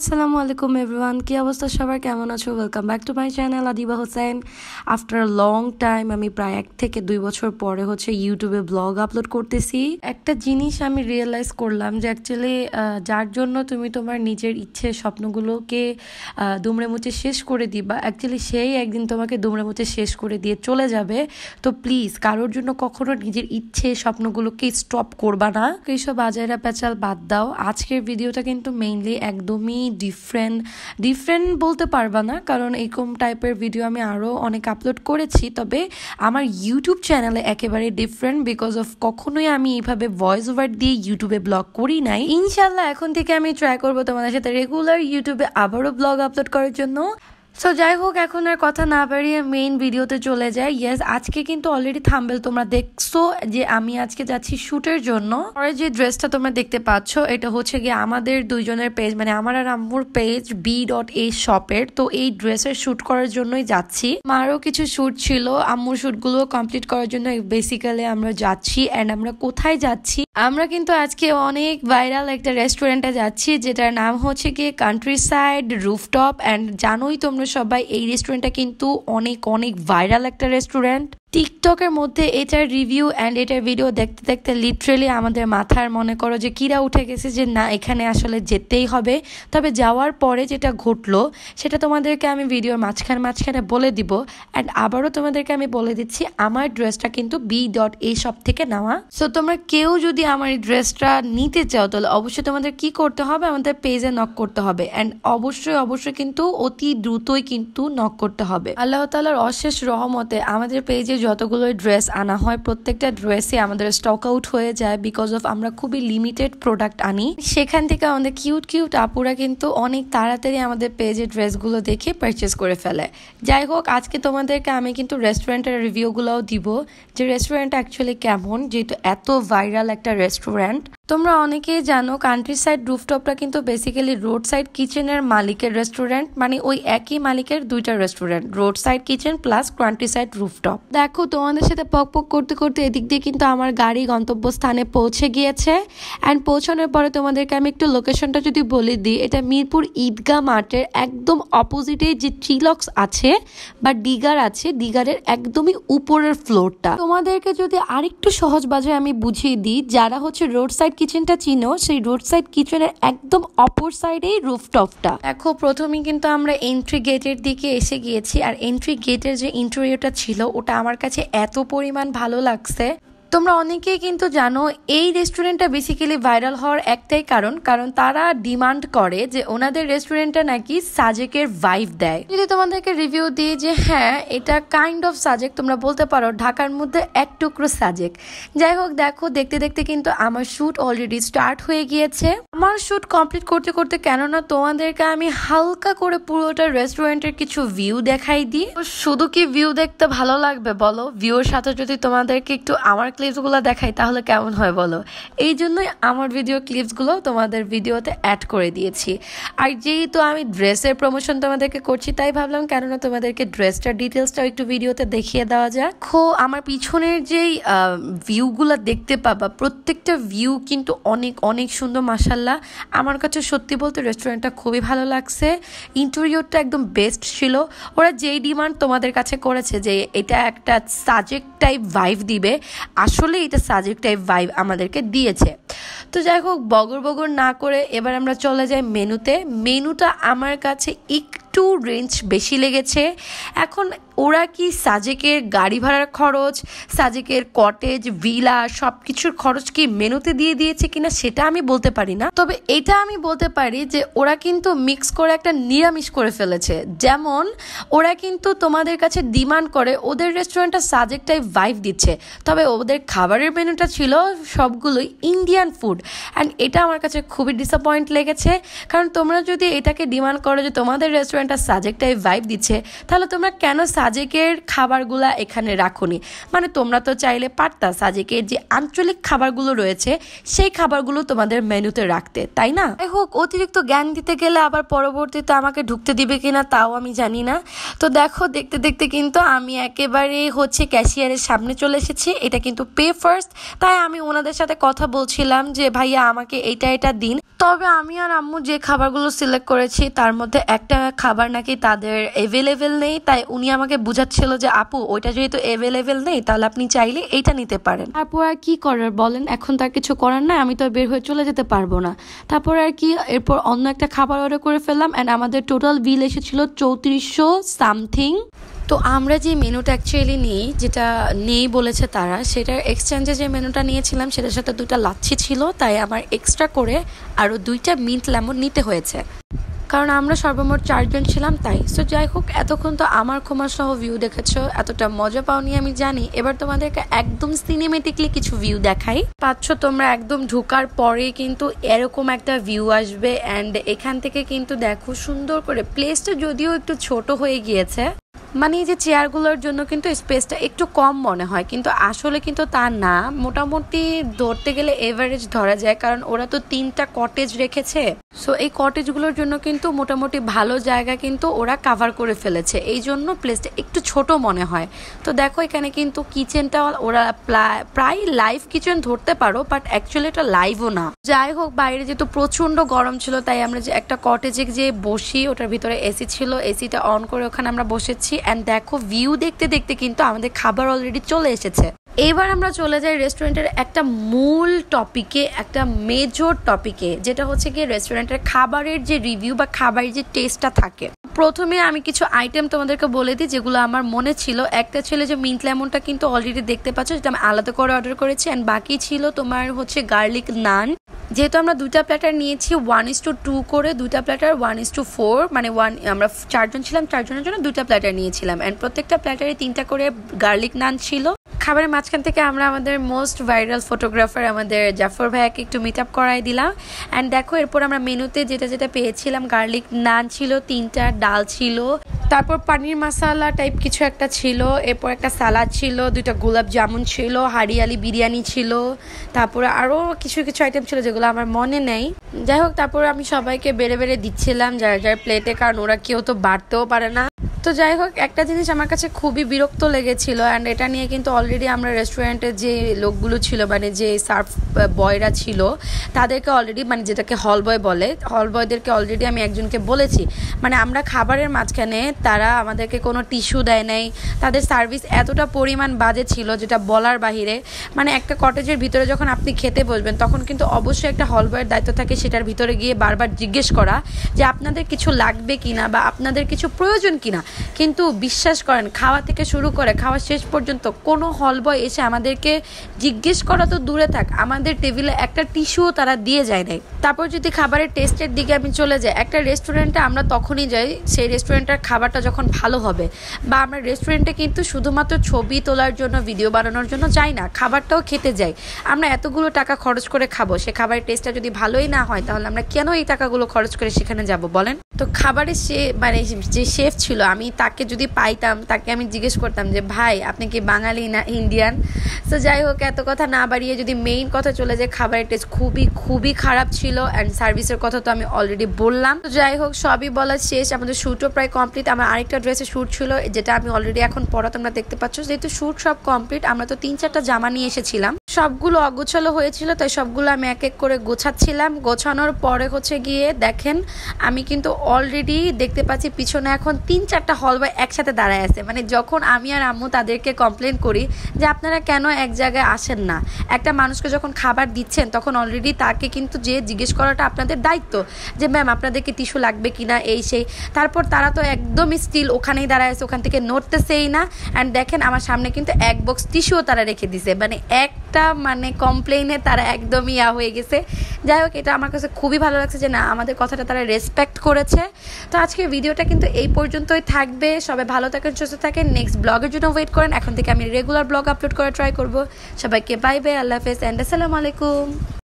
আসসালামু আলাইকুম এভরিওয়ান, কি অবস্থা সবার, কেমন আছো? Welcome back to my channel Adiba Hossain. After long time আমি প্রায় 1 থেকে 2 বছর পরে ইউটিউবে ব্লগ আপলোড করতেছি। একটা জিনিস আমি রিয়েলাইজ করলাম যে অ্যাকচুয়ালি যার জন্য তুমি তোমার নিজের ইচ্ছে স্বপ্নগুলোকে দুমড়ে মুচে শেষ করে দিবা, অ্যাকচুয়ালি সেই একদিন তোমাকে দুমড়ে মুচে শেষ করে দিয়ে চলে যাবে। তো প্লিজ কারোর জন্য কখনো নিজের ইচ্ছে স্বপ্নগুলোকে স্টপ করবা না। এইসব বাজারে পেঁচাল বাদ দাও। আজকের ভিডিওটা কিন্তু মেইনলি একদমই ডিফারেন্ট বলতে পারবা না, কারণ এরকম টাইপের ভিডিও আমি আরও অনেক আপলোড করেছি, তবে আমার ইউটিউব চ্যানেলে একেবারে ডিফারেন্ট বিকজ অফ কখনোই আমি এইভাবে ভয়েস ওভার দিয়ে ইউটিউবে ব্লগ করি নাই। ইনশাল্লাহ এখন থেকে আমি ট্রাই করবো তোমাদের সাথে রেগুলার ইউটিউবে আবারও ব্লগ আপলোড করার জন্য। সো যাই হোক, এখন আর কথা না বাড়িয়ে মেইন ভিডিওতে চলে যায়। ইয়েস, আজকে কিন্তু অলরেডি থাম্বনেল তোমরা দেখছো যে আমি আজকে যাচ্ছি শুটের জন্য। পরে যে ড্রেসটা তোমরা দেখতে পাচ্ছ এটা হচ্ছে গিয়ে আমাদের দুইজনের পেজ, মানে আমার আর আম্মুর পেজ B.A শপের। তো এই ড্রেসের শুট করার জন্যই যাচ্ছি। মারও কিছু শুট ছিল, আম্মুর শুটগুলো কমপ্লিট করার জন্য বেসিক্যালি আমরা যাচ্ছি। অ্যান্ড আমরা কোথায় যাচ্ছি? আমরা কিন্তু আজকে অনেক ভাইরাল একটা রেস্টুরেন্টে যাচ্ছি, যেটার নাম হচ্ছে গিয়ে কান্ট্রি সাইড রুফটপ। অ্যান্ড জানোই তোমরা সবাই এই রেস্টুরেন্টটা কিন্তু অনেক ভাইরাল একটা রেস্টুরেন্ট। টিকটকের মধ্যে এটার রিভিউ অ্যান্ড এটার ভিডিও দেখতে দেখতে লিটারেলি আমাদের মাথার মনে করো যে কিরা উঠে গেছে যে না, এখানে আসলে যেতেই হবে। তবে যাওয়ার পরে যেটা ঘটলো সেটা তোমাদেরকে আমি ভিডিওর মাঝখানে বলে দিব। অ্যান্ড আবারও তোমাদেরকে আমি বলে দিচ্ছি, আমার ড্রেসটা কিন্তু B.A শপ থেকে নেওয়া। সো তোমরা কেউ যদি আমার এই ড্রেসটা নিতে চাও তাহলে অবশ্যই তোমাদের কি করতে হবে, আমাদের পেজে নক করতে হবে। অ্যান্ড অবশ্যই কিন্তু অতি দ্রুতই কিন্তু নক করতে হবে। আল্লাহ তাআলার অশেষ রহমতে আমাদের পেজে যতগুলো ড্রেস আনা হয় প্রত্যেকটা ড্রেসে আমাদের স্টক আউট হয়ে যায় বিকজ অফ আমরা খুবই লিমিটেড প্রোডাক্ট আনি। সেখান থেকে আমাদের কিউট আপুরা কিন্তু অনেক তাড়াতাড়ি আমাদের পেজে ড্রেসগুলো দেখে পারচেস করে ফেলে। যাই হোক, আজকে তোমাদেরকে আমি কিন্তু রেস্টুরেন্টের রিভিউগুলোও দিব যে রেস্টুরেন্টটা অ্যাকচুয়ালি কেমন, যেহেতু এত ভাইরাল একটা রেস্টুরেন্ট। তোমরা অনেকেই জানো কান্ট্রি সাইড রুফটপটা কিন্তু বেসিক্যালি রোড সাইড কিচেনের মালিকের রেস্টুরেন্ট, মানে ওই একই মালিকের দুইটা restaurant, road side kitchen plus country side rooftop. দেখো তোমাদের সাথে পক করতে এদিক দিয়ে কিন্তু আমার গাড়ি গন্তব্যস্থানে পৌঁছে গিয়েছে। অ্যান্ড পৌঁছানোর পরে তোমাদেরকে আমি একটু লোকেশনটা যদি বলে দিই, এটা মিরপুর ঈদগাহ মাঠের একদম অপোজিটে যে ট্রিলক্স আছে বা ডিগার আছে, ডিগারের একদমই উপরের ফ্লোরটা। তোমাদেরকে যদি আরেকটু সহজ বাজায় আমি বুঝিয়ে দিই, যারা রোড সাইড কিচেনটা চিনো, সেই রোড সাইড কিচেনের একদম অপর সাইডেই রুফটপটা। দেখো প্রথমেই কিন্তু আমরা এন্ট্রি গেটের দিকে এসে গিয়েছি। আর এন্ট্রি গেটের যে ইন্টেরিয়রটা ছিল ওটা আমার কাছে এত পরিমাণ ভালো লাগছে। তোমরা অনেকেই কিন্তু জানো এই রেস্টুরেন্টটা বেসিক্যালি ভাইরাল হওয়ার একটাই কারণ তারা ডিমান্ড করে যে ওনাদের রেস্টুরেন্টটা নাকি সাজেকের ভাইব দেয়। যদি তোমাদেরকে রিভিউ দিই যে হ্যাঁ, এটা কাইন্ড অফ সাজেক, তোমরা বলতে পারো ঢাকার মধ্যে এক টুকরো সাজেক। যাই হোক, দেখো দেখতে কিন্তু আমার শুট অলরেডি স্টার্ট হয়ে গিয়েছে। আমার শুট কমপ্লিট করতে কেননা তোমাদেরকে আমি হালকা করে পুরোটা রেস্টুরেন্টের কিছু ভিউ দেখাই দিই। শুধু কি ভিউ দেখতে ভালো লাগবে বলো? ভিউর সাথে যদি তোমাদেরকে একটু আমার ক্লিপসগুলো দেখাই তাহলে কেমন হয় বলো? এই জন্যই আমার ভিডিও ক্লিপসগুলো তোমাদের ভিডিওতে অ্যাড করে দিয়েছি। আর যেহেতু আমি ড্রেসের প্রমোশন তোমাদেরকে করছি তাই ভাবলাম কেননা তোমাদেরকে ড্রেসটার ডিটেলসটাও একটু ভিডিওতে দেখিয়ে দেওয়া যাক। আমার পিছনের যেই ভিউগুলো দেখতে পাবা প্রত্যেকটা ভিউ কিন্তু অনেক সুন্দর মাশাআল্লাহ। আমার কাছে সত্যি বলতে রেস্টুরেন্টটা খুবই ভালো লাগছে। ইন্টেরিয়রটা একদম বেস্ট ছিল। ওরা যেই ডিমান্ড তোমাদের কাছে করেছে যে এটা একটা সাজেক টাইপ ভাইব দিবে, আসলে এটা সাজেক টাইপ ভাইব আমাদেরকে দিয়েছে। তো যাই হোক, বগর না করে এবার আমরা চলে যাই মেনুতে। মেনুটা আমার কাছে একটু রেঞ্জ বেশি লেগেছে। এখন ওরা কি সাজেকের গাড়ি ভাড়ার খরচ, সাজেকের কটেজ ভিলা সবকিছুর খরচ কি মেনুতে দিয়ে দিয়েছে কিনা সেটা আমি বলতে পারি না, তবে এটা আমি বলতে পারি যে ওরা কিন্তু মিক্স করে একটা নিরামিষ করে ফেলেছে। যেমন ওরা কিন্তু তোমাদের কাছে ডিমান্ড করে ওদের রেস্টুরেন্টটা সাজেক টাইপ ভাইব দিচ্ছে, তবে ওদের খাবারের মেনুটা ছিল সবগুলোই ইন্ডিয়ান ফুড। অ্যান্ড এটা আমার কাছে খুবই ডিসঅ্যাপয়েন্ট লেগেছে, কারণ তোমরা যদি এটাকে ডিমান্ড করো যে তোমাদের রেস্টুরেন্টটা সাজেক টাইপ ভাইব দিচ্ছে, তাহলে তোমরা কেন সাজেকের খাবারগুলা এখানে রাখোনি? মানে তোমরা তো চাইলে পারতা সাজেকের যে আঞ্চলিক খাবারগুলো রয়েছে সেই খাবারগুলো তোমাদের মেনুতে রাখতে, তাই না? যাই হোক, অতিরিক্ত জ্ঞান দিতে গেলে আবার পরবর্তীতে আমাকে ঢুকতে দিবে কিনা তাও আমি জানি না। তো দেখো দেখতে কিন্তু আমি একেবারে ক্যাশিয়ারের সামনে চলে এসেছি। এটা কিন্তু পে ফার্স্ট, তাই আমি ওনাদের সাথে কথা বলছিলাম যে ভাইয়া আমাকে এটা এটা দিন। তবে আমি আর আম্মু যে খাবারগুলো সিলেক্ট করেছি তার মধ্যে একটা খাবার নাকি তাদের অ্যাভেলেবেল নেই, তাই উনি আমাকে বুঝাচ্ছিল যে আপু ওইটা যেহেতু অ্যাভেলেবেল নেই তাহলে আপনি চাইলে এইটা নিতে পারেন। তারপর আর কি করার বলেন, এখন তার কিছু করার নাই, আমি তো বের হয়ে চলে যেতে পারবো না। তারপর আর কি এরপর অন্য একটা খাবার অর্ডার করে ফেললাম অ্যান্ড আমাদের টোটাল বিল এসেছিল 3400 সামথিং। তো আমরা যে মেনুটা অ্যাকচুয়ালি নিই, যেটা নেই বলেছে তারা, সেটার এক্সচেঞ্জে যে মেনুটা নিয়েছিলাম সেটার সাথে 2টা লাচ্ছি ছিল, তাই আমার এক্সট্রা করে আরও 2টা মিন্ট লেমন নিতে হয়েছে, কারণ আমরা সর্বমোট 4 জন ছিলাম তাই। সো যাই হোক, এতক্ষণ তো আমার ক্ষমা সহ ভিউ দেখেছো, এতটা মজা পাওনি আমি জানি। এবার তোমাদেরকে একদম সিনেমেটিকলি কিছু ভিউ দেখাই। পাচ্ছ তোমরা একদম ঢোকার পরে কিন্তু এরকম একটা ভিউ আসবে অ্যান্ড এখান থেকে কিন্তু দেখো সুন্দর করে প্লেসটা যদিও একটু ছোট হয়ে গিয়েছে, মানে এই যে চেয়ারগুলোর জন্য কিন্তু স্পেসটা একটু কম মনে হয়, কিন্তু আসলে কিন্তু তা না, মোটামুটি ধরতে গেলে এভারেজ ধরা যায়, কারণ ওরা তো 3টা কটেজ রেখেছে। সো এই কটেজগুলোর জন্য কিন্তু মোটামুটি ভালো জায়গা কিন্তু ওরা কাভার করে ফেলেছে, এই জন্য প্লেসটা একটু ছোট মনে হয়। তো দেখো এখানে কিন্তু কিচেনটা ওরা প্রায় লাইভ কিচেন ধরতে পারো, বাট অ্যাকচুয়ালি এটা লাইভও না। যাই হোক, বাইরে যেহেতু প্রচন্ড গরম ছিল তাই আমরা যে একটা কটেজে যে বসি, ওটার ভিতরে এসি ছিল, এসিটা অন করে ওখানে আমরা বসেছি অ্যান্ড দেখো ভিউ দেখতে দেখতে কিন্তু আমাদের খাবার অলরেডি চলে এসেছে। এবার আমরা চলে যাই রেস্টুরেন্টের একটা মূল টপিকে, একটা মেজর টপিকে, যেটা হচ্ছে কি রেস্টুরেন্টের খাবারের যে রিভিউ বা খাবারের যে টেস্টটা থাকে। প্রথমে আমি কিছু আইটেম তোমাদেরকে বলে দিই যেগুলো আমার মনে ছিল। একটা ছিল যে মিন্ট লেমনটা কিন্তু অলরেডি দেখতে পাচ্ছ, যেটা আমি আলাদা করে অর্ডার করেছি, অ্যান্ড বাকি ছিল তোমার হচ্ছে গার্লিক নান। যেহেতু আমরা 2টা প্ল্যাটার নিয়েছি 1:2 করে, 2টা প্ল্যাটার 1:4, মানে আমরা 4 জন ছিলাম, 4 জনের জন্য 2টা প্ল্যাটার নিয়েছিলাম অ্যান্ড প্রত্যেকটা প্ল্যাটারে 3টা করে গার্লিক নান ছিল। খাবারের মাঝখান থেকে আমরা আমাদের মোস্ট ভাইরাল ফটোগ্রাফার আমাদের জাফর ভাইয়াকে একটু মিট আপ করাই দিলাম অ্যান্ড দেখো এরপর আমরা মেনুতে যেটা যেটা পেয়েছিলাম, গার্লিক নান ছিল 3টা, ডাল ছিল, তারপর পানির মশালা টাইপ কিছু একটা ছিল, এরপর একটা সালাদ ছিল, 2টা গোলাপ জামুন ছিল, হারিয়ালি বিরিয়ানি ছিল, তারপরে আরও কিছু কিছু আইটেম ছিল যেগুলো আমার মনে নেই। যাই হোক, তারপরে আমি সবাইকে বেড়ে বেড়ে দিচ্ছিলাম যার যার প্লেটে, কারণ ওরা কেউ তো বাড়তেও পারে না। তো যাই হোক, একটা জিনিস আমার কাছে খুবই বিরক্ত লেগেছিল অ্যান্ড এটা নিয়ে কিন্তু অলরেডি আমরা রেস্টুরেন্টে যে লোকগুলো ছিল, মানে যে সার্ভ বয়রা ছিল তাদেরকে অলরেডি, মানে যেটাকে হল বয় বলে, হল বয়দেরকে অলরেডি আমি একজনকে বলেছি, মানে আমরা খাবারের মাঝখানে তারা আমাদেরকে কোনো টিস্যু দেয় নাই, তাদের সার্ভিস এতটা পরিমাণ বাজে ছিল যেটা বলার বাহিরে। মানে একটা কটেজের ভিতরে যখন আপনি খেতে বসবেন তখন কিন্তু অবশ্যই একটা হল বয়ের দায়িত্ব থাকে সেটার ভিতরে গিয়ে বারবার জিজ্ঞেস করা যে আপনাদের কিছু লাগবে কিনা বা আপনাদের কিছু প্রয়োজন কিনা, কিন্তু বিশ্বাস করেন খাওয়া থেকে শুরু করে খাওয়া শেষ পর্যন্ত কোনো হল বয় এসে আমাদেরকে জিজ্ঞেস করা তো দূরে থাক, আমাদের টেবিলে একটা টিস্যুও তারা দিয়ে যায় নাই। তারপর যদি খাবারের টেস্টের দিকে আমি চলে যাই, একটা রেস্টুরেন্টে আমরা তখনই যাই সেই রেস্টুরেন্টের খাবারটা যখন ভালো হবে, বা আমরা রেস্টুরেন্টে কিন্তু শুধুমাত্র ছবি তোলার জন্য, ভিডিও বানানোর জন্য যাই না, খাবারটাও খেতে যাই। আমরা এতগুলো টাকা খরচ করে খাবো, সে খাবারের টেস্টটা যদি ভালোই না হয় তাহলে আমরা কেন এই টাকাগুলো খরচ করে সেখানে যাব বলেন? তো খাবারের মানে যে শেফ ছিল, আমি তাকে যদি পাইতাম তাকে আমি জিজ্ঞেস করতাম যে ভাই আপনি কি বাঙালি না ইন্ডিয়ান। তো যাই হোক, এত কথা না বাড়িয়ে যদি মেইন কথা চলে যায়, খাবারের টেস্ট খুবই খুবই খারাপ ছিল অ্যান্ড সার্ভিসের কথা তো আমি অলরেডি বললাম। তো যাই হোক, সবই বলা শেষ, আমাদের শ্যুটও প্রায় কমপ্লিট। আমার আরেকটা ড্রেসে শ্যুট ছিল যেটা আমি অলরেডি এখন পরা তোমরা দেখতে পাচ্ছ। যেহেতু শ্যুট সব কমপ্লিট, আমরা তো 3-4টা জামা নিয়ে এসেছিলাম, সবগুলো অগোছালো হয়েছিল, তাই সবগুলো আমি এক এক করে গোছাচ্ছিলাম। গোছানোর পরে হচ্ছে গিয়ে দেখেন আমি কিন্তু অলরেডি দেখতে পাচ্ছি পিছনে এখন 3-4টা হল বয় একসাথে দাঁড়ায় আছে। মানে যখন আমি আর আম্মু তাদেরকে কমপ্লেন করি যে আপনারা কেন এক জায়গায় আসেন না, একটা মানুষকে যখন খাবার দিচ্ছেন তখন অলরেডি তাকে কিন্তু যে জিজ্ঞেস করাটা আপনাদের দায়িত্ব যে ম্যাম আপনাদেরকে টিস্যু লাগবে কিনা, এই সেই। তারপর তারা তো একদমই স্টিল ওখানেই দাঁড়ায় আছে, ওখান থেকে নড়তেছেই না। অ্যান্ড দেখেন আমার সামনে কিন্তু এক বক্স টিস্যুও তারা রেখে দিছে, মানে একটা মানে কমপ্লেইনে তারা একদমই হয়ে গেছে। যাই হোক, এটা আমার কাছে খুবই ভালো লাগছে যে না, আমাদের কথাটা তারা রেসপেক্ট করেছে। তো আজকের ভিডিওটা কিন্তু এই পর্যন্তই থাকবে। সবাই ভালো থাকেন, সুস্থ থাকেন, নেক্সট ব্লগের জন্য ওয়েট করেন। এখন থেকে আমি রেগুলার ব্লগ আপলোড করা ট্রাই করব। সবাইকে বাই বাই, আল্লাহ হাফেজ অ্যান্ড আসসালামু আলাইকুম।